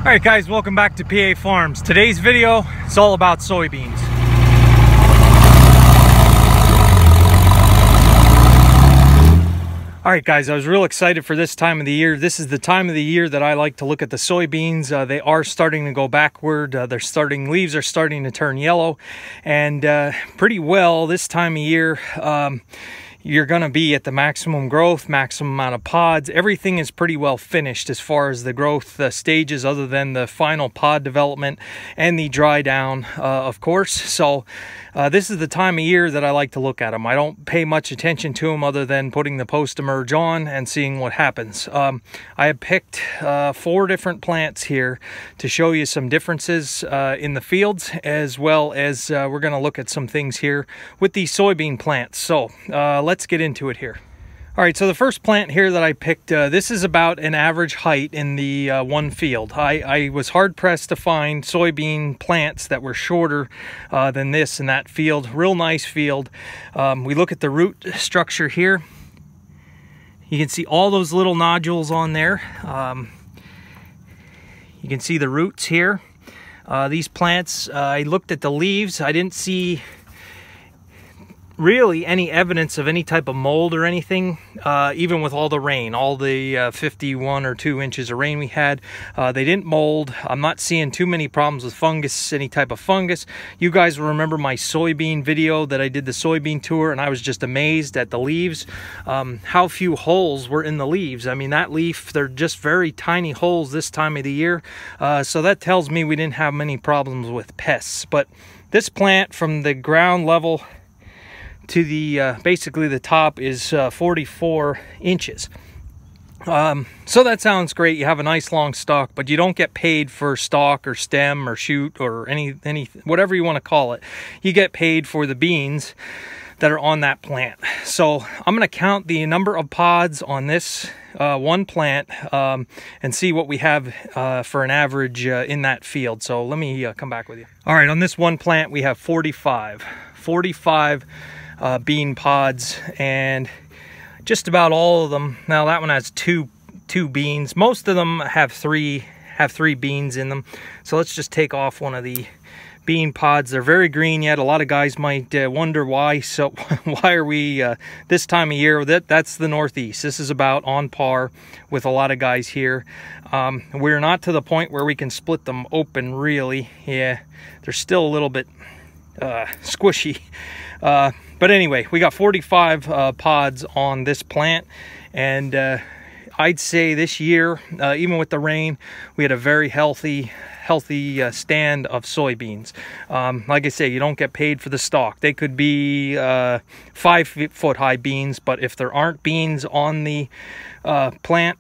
All right guys, welcome back to PA Farms. Today's video is all about soybeans. All right guys, I was real excited for this time of the year. This is the time of the year that I like to look at the soybeans. They are starting to go backward. Leaves are starting to turn yellow, and pretty well this time of year, you're going to be at the maximum growth, maximum amount of pods. Everything is pretty well finished as far as the growth stages, other than the final pod development and the dry down, of course. So this is the time of year that I like to look at them. I don't pay much attention to them other than putting the post-emerge on and seeing what happens. I have picked 4 different plants here to show you some differences in the fields, as well as we're going to look at some things here with these soybean plants. So let's get into it here. All right, so the first plant here that I picked, this is about an average height in the one field. I was hard-pressed to find soybean plants that were shorter than this in that field. Real nice field. We look at the root structure here. You can see all those little nodules on there. You can see the roots here. These plants, I looked at the leaves. I didn't see really any evidence of any type of mold or anything, even with all the rain, all the 51 or 2 inches of rain we had. They didn't mold. I'm not seeing too many problems with fungus, any type of fungus. You guys will remember my soybean video that I did the soybean tour, and I was just amazed at the leaves, how few holes were in the leaves. I mean, that leaf, they're just very tiny holes this time of the year. So that tells me we didn't have many problems with pests. But this plant, from the ground level to the basically the top, is 44 inches. So that sounds great. You have a nice long stalk, but you don't get paid for stalk or stem or shoot or any whatever you want to call it. You get paid for the beans that are on that plant. So I'm going to count the number of pods on this one plant and see what we have for an average in that field. So let me come back with you. All right, on this one plant we have 45 bean pods, and just about all of them. Now that one has two beans. Most of them have three beans in them. So let's just take off one of the bean pods. They're very green yet. A lot of guys might wonder why. So why are we this time of year? That's the Northeast. This is about on par with a lot of guys here. We're not to the point where we can split them open, really. Yeah, they're still a little bit squishy. But anyway, we got 45 pods on this plant, and I'd say this year, even with the rain, we had a very healthy stand of soybeans. Like I say, you don't get paid for the stalk. They could be 5-foot high beans, but if there aren't beans on the plant,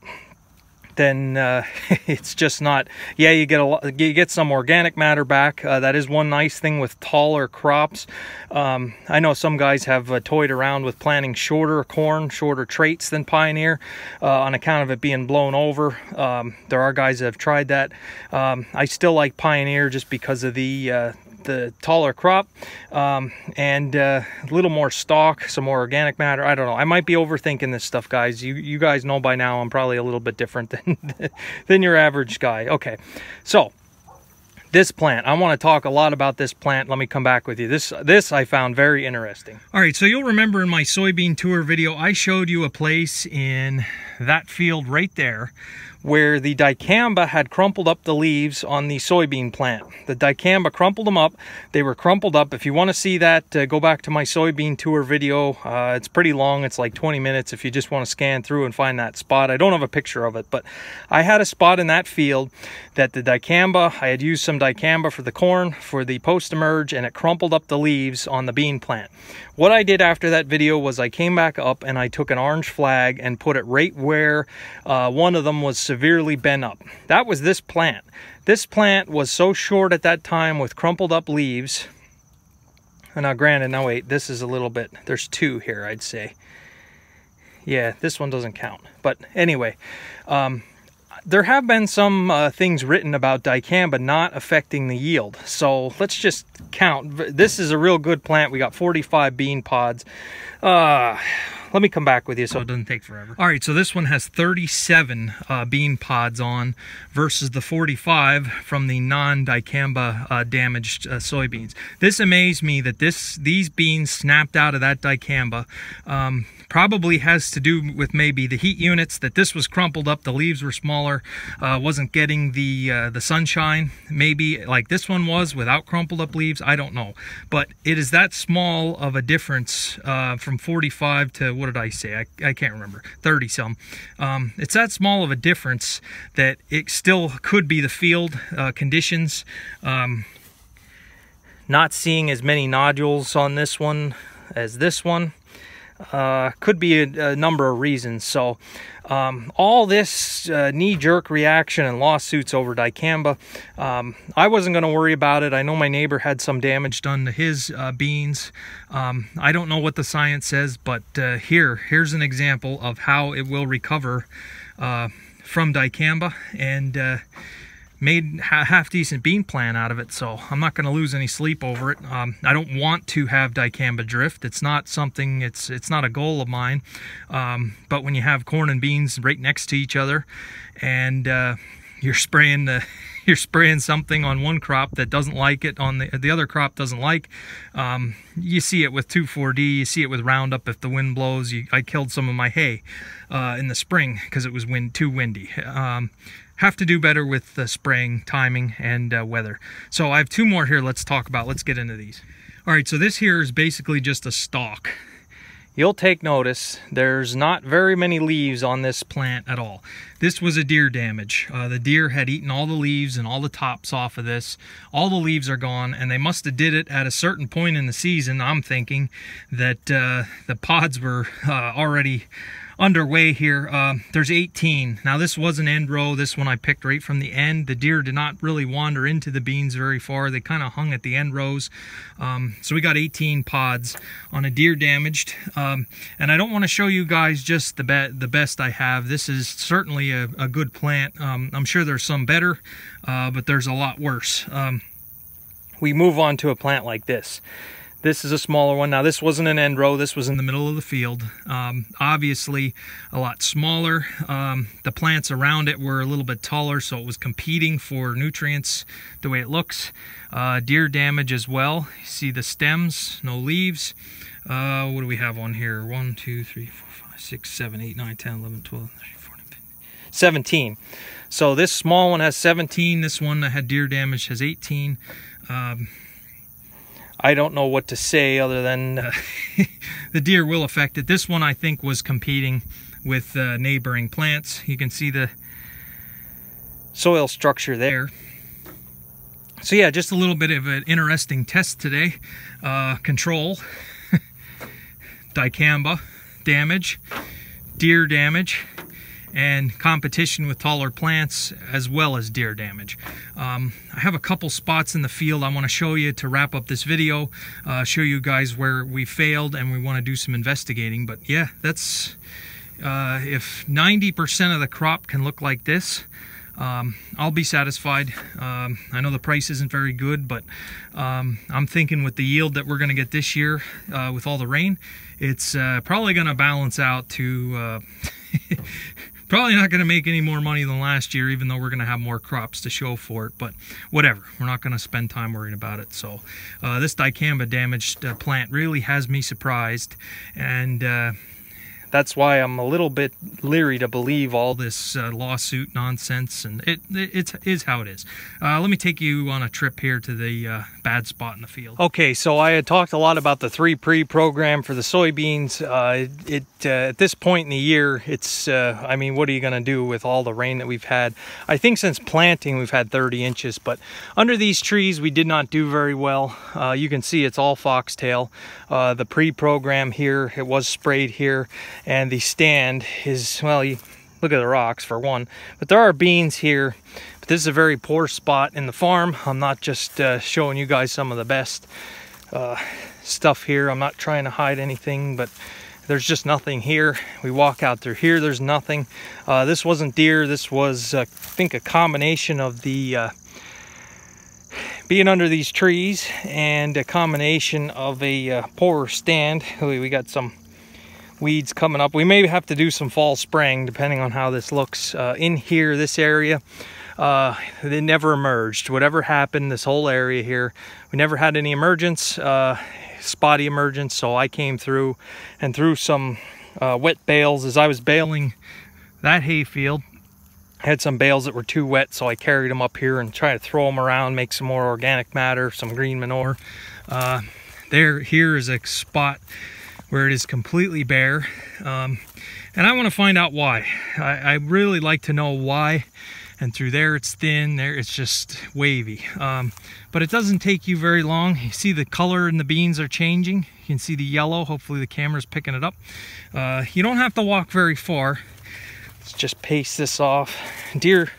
then it's just not. Yeah, you get some organic matter back. That is one nice thing with taller crops. I know some guys have toyed around with planting shorter corn, shorter traits than Pioneer, on account of it being blown over. There are guys that have tried that. I still like Pioneer just because of the taller crop, and a little more stalk, some more organic matter. I don't know. I might be overthinking this stuff, guys. You guys know by now I'm probably a little bit different than your average guy. Okay, so this plant, I want to talk a lot about this plant. Let me come back with you. This I found very interesting. All right, so you'll remember in my soybean tour video, I showed you a place in that field right there where the dicamba had crumpled up the leaves on the soybean plant. The dicamba crumpled them up. They were crumpled up. If you want to see that, go back to my soybean tour video. It's pretty long. It's like 20 minutes if you just want to scan through and find that spot. I don't have a picture of it, but I had a spot in that field that the dicamba, I had used some dicamba for the corn, for the post-emerge, and it crumpled up the leaves on the bean plant. What I did after that video was I came back up and I took an orange flag and put it right where one of them was severely bent up. That was this plant. This plant was so short at that time with crumpled up leaves. And now granted, now wait, this is a little bit, there's 2 here, I'd say. Yeah, this one doesn't count. But anyway, there have been some things written about dicamba not affecting the yield. So let's just count. This is a real good plant. We got 45 bean pods. let me come back with you so it doesn't take forever. All right, so this one has 37 bean pods on versus the 45 from the non-dicamba damaged soybeans. This amazed me that these beans snapped out of that dicamba. Probably has to do with maybe the heat units, that this was crumpled up, the leaves were smaller, wasn't getting the sunshine, maybe like this one was without crumpled up leaves. I don't know, but it is that small of a difference from 45 to, what did I say? I can't remember, 30 some. It's that small of a difference that it still could be the field conditions. Not seeing as many nodules on this one as this one. Could be a number of reasons. So all this knee-jerk reaction and lawsuits over dicamba, I wasn't going to worry about it. I know my neighbor had some damage done to his beans. I don't know what the science says, but here's an example of how it will recover from dicamba, and made a half-decent bean plant out of it, so I'm not going to lose any sleep over it. I don't want to have dicamba drift. It's not something, it's not a goal of mine. But when you have corn and beans right next to each other, and you're spraying something on one crop that doesn't like it, on the other crop doesn't like. You see it with 2,4-D, you see it with Roundup if the wind blows. I killed some of my hay in the spring because it was too windy. Have to do better with the spraying timing and weather. So I have two more here let's talk about. Let's get into these. All right, so this here is basically just a stalk. You'll take notice there's not very many leaves on this plant at all. This was a deer damage. The deer had eaten all the leaves and all the tops off of this. All the leaves are gone, and they must have did it at a certain point in the season. I'm thinking that the pods were already underway here. There's 18. Now this was an end row. This one I picked right from the end. The deer did not really wander into the beans very far. They kind of hung at the end rows. So we got 18 pods on a deer damaged. And I don't want to show you guys just the best I have. This is certainly a good plant. I'm sure there's some better, but there's a lot worse. We move on to a plant like this. This is a smaller one. Now this wasn't an end row, this was in the middle of the field. Obviously a lot smaller. The plants around it were a little bit taller, so it was competing for nutrients the way it looks. Deer damage as well. You see the stems, no leaves. What do we have on here? 1, 2, 3, 4, 5, 6, 7, 8, 9, 10, 11, 12, 13, 14, 15, 17. So this small one has 17. This one that had deer damage has 18. I don't know what to say other than the deer will affect it. This one I think was competing with neighboring plants. You can see the soil structure there. So yeah, just a little bit of an interesting test today. Control, dicamba damage, deer damage, and competition with taller plants as well as deer damage. I have a couple spots in the field I want to show you to wrap up this video, show you guys where we failed and we want to do some investigating. But yeah, that's if 90% of the crop can look like this, I'll be satisfied. I know the price isn't very good, but I'm thinking with the yield that we're going to get this year with all the rain, it's probably going to balance out to probably not going to make any more money than last year, even though we're going to have more crops to show for it. But whatever, we're not going to spend time worrying about it. So this dicamba damaged plant really has me surprised, and that's why I'm a little bit leery to believe all this lawsuit nonsense, and it is how it is. Let me take you on a trip here to the bad spot in the field. Okay, so I had talked a lot about the 3-pre program for the soybeans. At this point in the year, it's, I mean, what are you going to do with all the rain that we've had? I think since planting we've had 30 inches, but under these trees we did not do very well. You can see it's all foxtail. The pre-program here, it was sprayed here. And the stand is, well, you look at the rocks for one, but there are beans here. But this is a very poor spot in the farm. I'm not just showing you guys some of the best stuff here. I'm not trying to hide anything, but there's just nothing here. We walk out through here, there's nothing. This wasn't deer. This was, I think, a combination of the being under these trees and a combination of a poorer stand. We got some weeds coming up. We may have to do some fall spraying depending on how this looks. In here, this area, they never emerged. Whatever happened, this whole area here, we never had any emergence, spotty emergence. So I came through and threw some wet bales as I was baling that hayfield. I had some bales that were too wet, so I carried them up here and tried to throw them around, make some more organic matter, some green manure. Here is a spot where it is completely bare, and I want to find out why. I really like to know why. And through there it's thin, there it's just wavy. But it doesn't take you very long. You see the color in the beans are changing. You can see the yellow. Hopefully the camera's picking it up. You don't have to walk very far. Let's just paste this off. Deer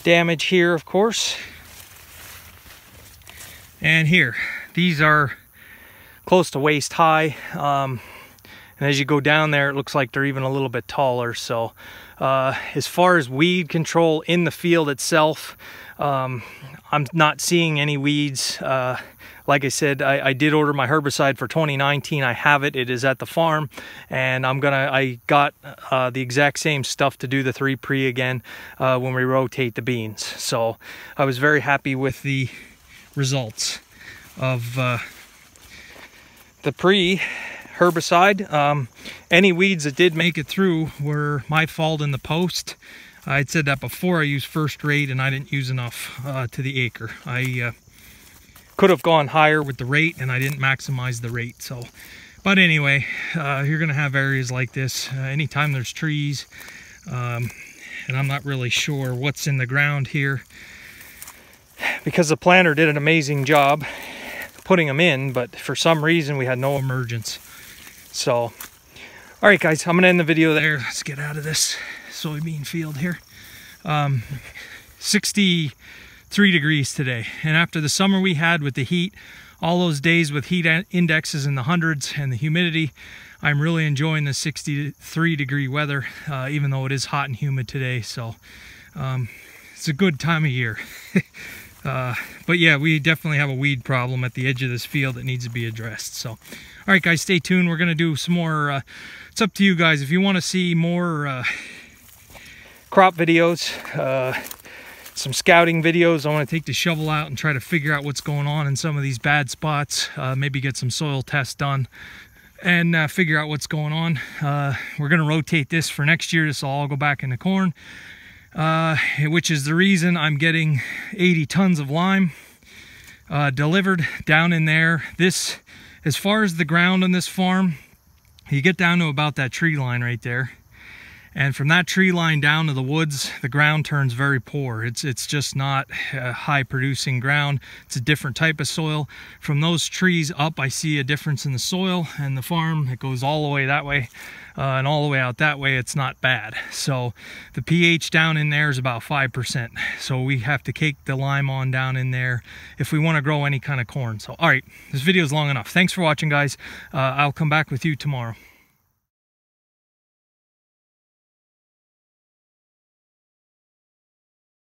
damage here, of course. And here, these are close to waist high. And as you go down there, it looks like they're even a little bit taller. So as far as weed control in the field itself, I'm not seeing any weeds. Like I said, I did order my herbicide for 2019. I have it. It is at the farm, and I got the exact same stuff to do the 3-pre again when we rotate the beans. So I was very happy with the results of the pre herbicide. Any weeds that did make it through were my fault in the post. I'd said that before. I used first rate and I didn't use enough to the acre. I could have gone higher with the rate and I didn't maximize the rate. So, but anyway, you're gonna have areas like this anytime there's trees, and I'm not really sure what's in the ground here because the planter did an amazing job putting them in, but for some reason we had no emergence. So, all right guys, I'm gonna end the video there. Let's get out of this soybean field here. 63 degrees today, and after the summer we had with the heat, all those days with heat indexes in the hundreds and the humidity, I'm really enjoying the 63 degree weather, even though it is hot and humid today. So it's a good time of year. But yeah, we definitely have a weed problem at the edge of this field that needs to be addressed. So, all right guys, stay tuned. We're gonna do some more, it's up to you guys. If you wanna see more crop videos, some scouting videos, I wanna take the shovel out and try to figure out what's going on in some of these bad spots, maybe get some soil tests done and figure out what's going on. We're gonna rotate this for next year. This will all go back into corn. Which is the reason I'm getting 80 tons of lime delivered down in there. This, as far as the ground on this farm, you get down to about that tree line right there, and from that tree line down to the woods, the ground turns very poor. It's just not high producing ground. It's a different type of soil. From those trees up, I see a difference in the soil, and the farm, it goes all the way that way. And all the way out that way, it's not bad. So the pH down in there is about 5%. So we have to cake the lime on down in there if we want to grow any kind of corn. So, all right, this video is long enough. Thanks for watching, guys. I'll come back with you tomorrow.